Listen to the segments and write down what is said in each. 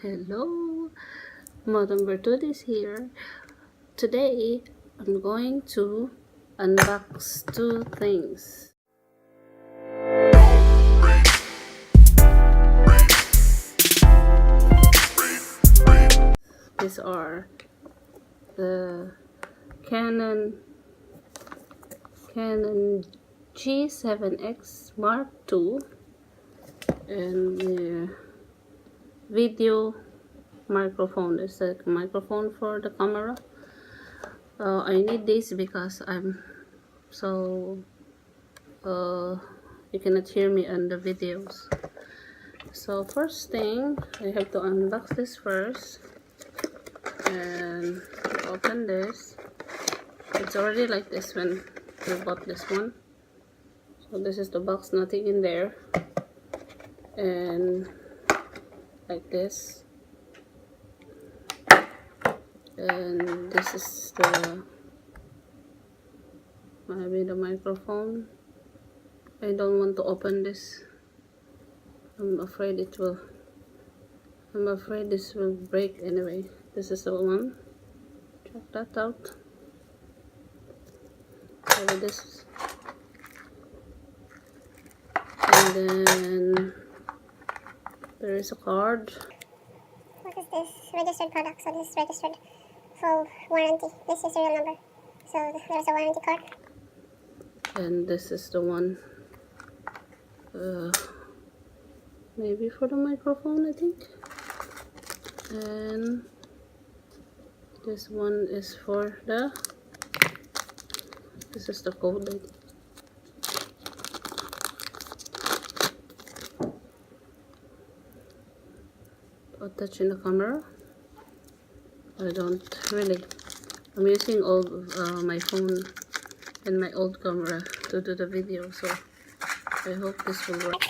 Hello, Madam Bertud is here. Today, I'm going to unbox two things. These are the Canon G7X Mark II and the video microphone. It's a microphone for the camera. I need this because I'm so you cannot hear me on the videos. So first thing, I have to unbox this first and open this. It's already like this when we bought this one. So this is the box, nothing in there, and like this, and this is the maybe the microphone. I don't want to open this. I'm afraid this will break anyway. This is the one. Check that out. So this, and then there is a card. What is this? Registered product. So this is registered for warranty. This is serial number. So there's a warranty card. And this is the one. Maybe for the microphone, I think. And this one is for the. This is the code. I think. Touch in the camera. I don't really. I'm using my phone and my old camera to do the video, so I hope this will work.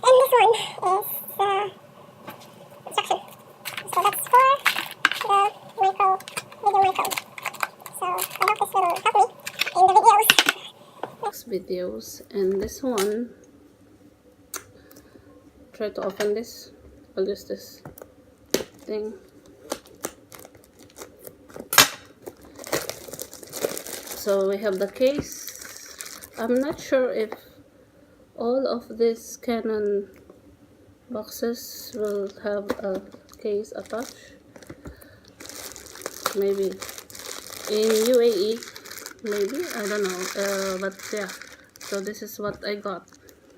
And this one is the instruction. So that's for the video micro. So I hope this will help me in the videos. And this one, try to open this. I'll use this thing. So we have the case. I'm not sure if all of these Canon boxes will have a case attached. Maybe in UAE, maybe, I don't know, but yeah. So this is what I got,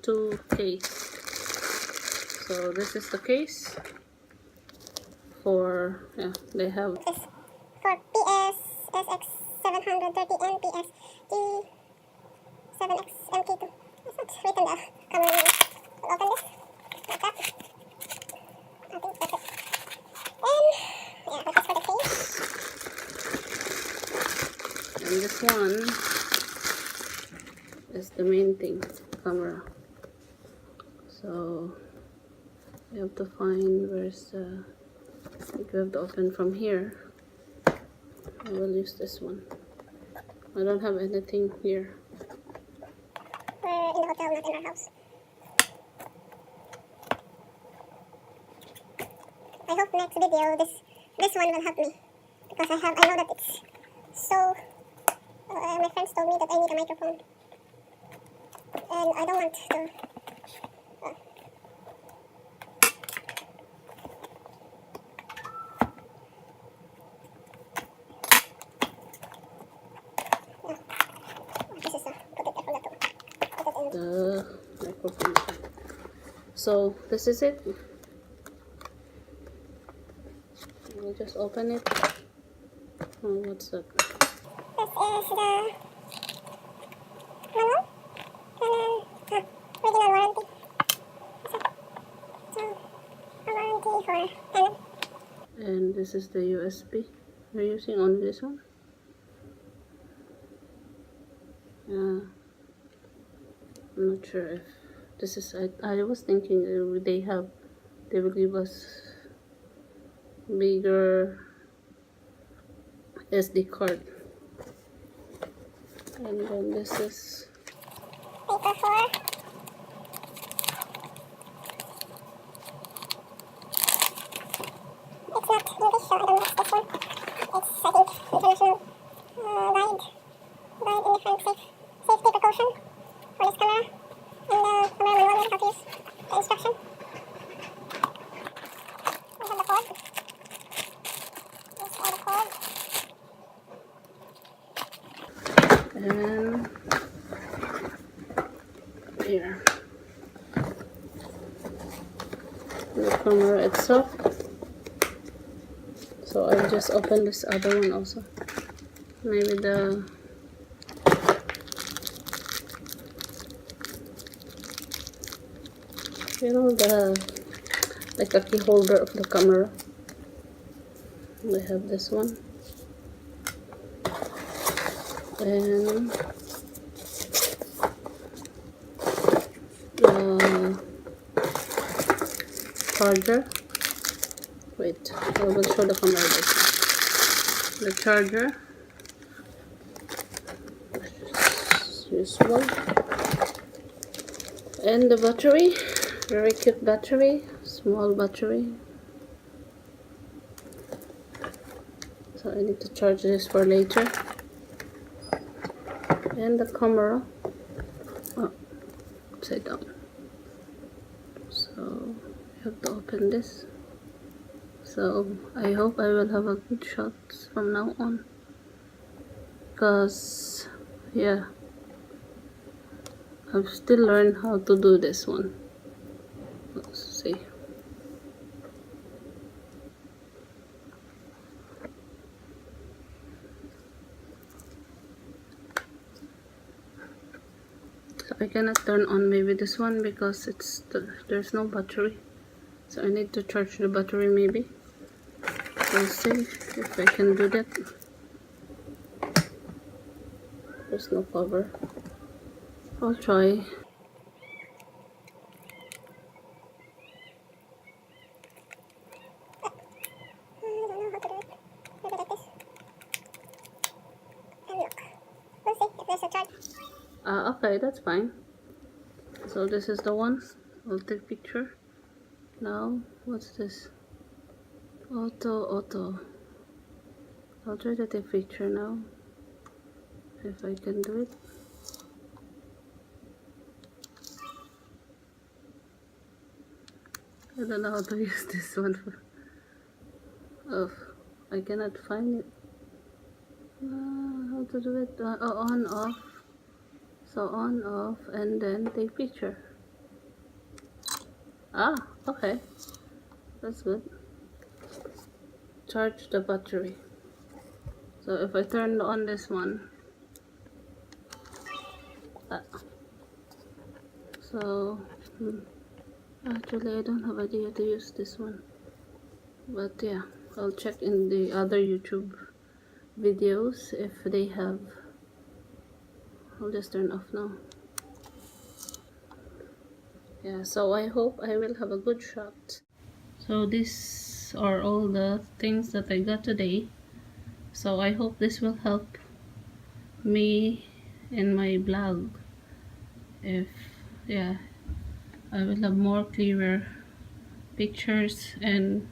2 case. So this is the case for, yeah, they have videos. For PS SX730 and PS G7X MK2. It's not written the camera name. We'll open this like that. I think that's it. And yeah, this is for the case. And this one is the main thing, camera. So you have to find where's the. You have to open from here. I will use this one. I don't have anything here. We're in the hotel, not in our house. I hope next video this one will help me, because I know that it's so. My friends told me that I need a microphone, and I don't want to. This is put it there for that. The microphone. So this is it. I'll just open it. Oh, what's that? This is the manual. Original warranty. So a warranty for Canon. And this is the USB. You're using only this one? Yeah. I'm not sure if this is. I was thinking they will give us bigger SD card. And then this is Paper for one. It's, I think, international guide in different safety precaution for this camera. And the camera manual, how to use the instruction. We have the cord. These are the cord. And here the camera itself. So I'll just open this other one also. Maybe the like a key holder of the camera. We have this one. And the charger. Wait, I will show the camera this. The charger. Useful. And the battery. Very cute battery. Small battery. So I need to charge this for later. And the camera. Oh, upside down. So you have to open this. So I hope I will have a good shot from now on. Because yeah, I've still learned how to do this one. Let's see. So I cannot turn on maybe this one because there's no battery. So I need to charge the battery maybe. We'll see if I can do that. There's no cover. I'll try. Okay, that's fine. So this is the one. I'll take picture. Now, what's this? Auto. I'll try to take picture now. If I can do it. I don't know how to use this one for. Oh, I cannot find it. How to do it? On, off. So on, off, and then take picture. Okay. That's good. Charge the battery. So if I turn on this one. So actually I don't have idea to use this one. But yeah, I'll check in the other YouTube videos if they have. I'll just turn off now. Yeah, so I hope I will have a good shot. So these are all the things that I got today. So I hope this will help me in my blog. If yeah, I will have more clearer pictures and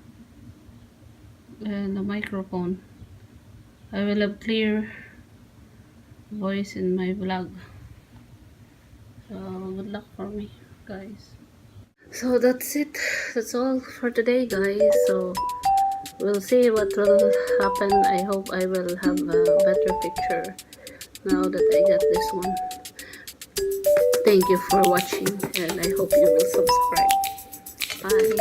the microphone. I will have clear voice in my vlog. So good luck for me, guys. So that's it. That's all for today, guys. So we'll see what will happen. I hope I will have a better picture now that I got this one. Thank you for watching, and I hope you will subscribe. Bye.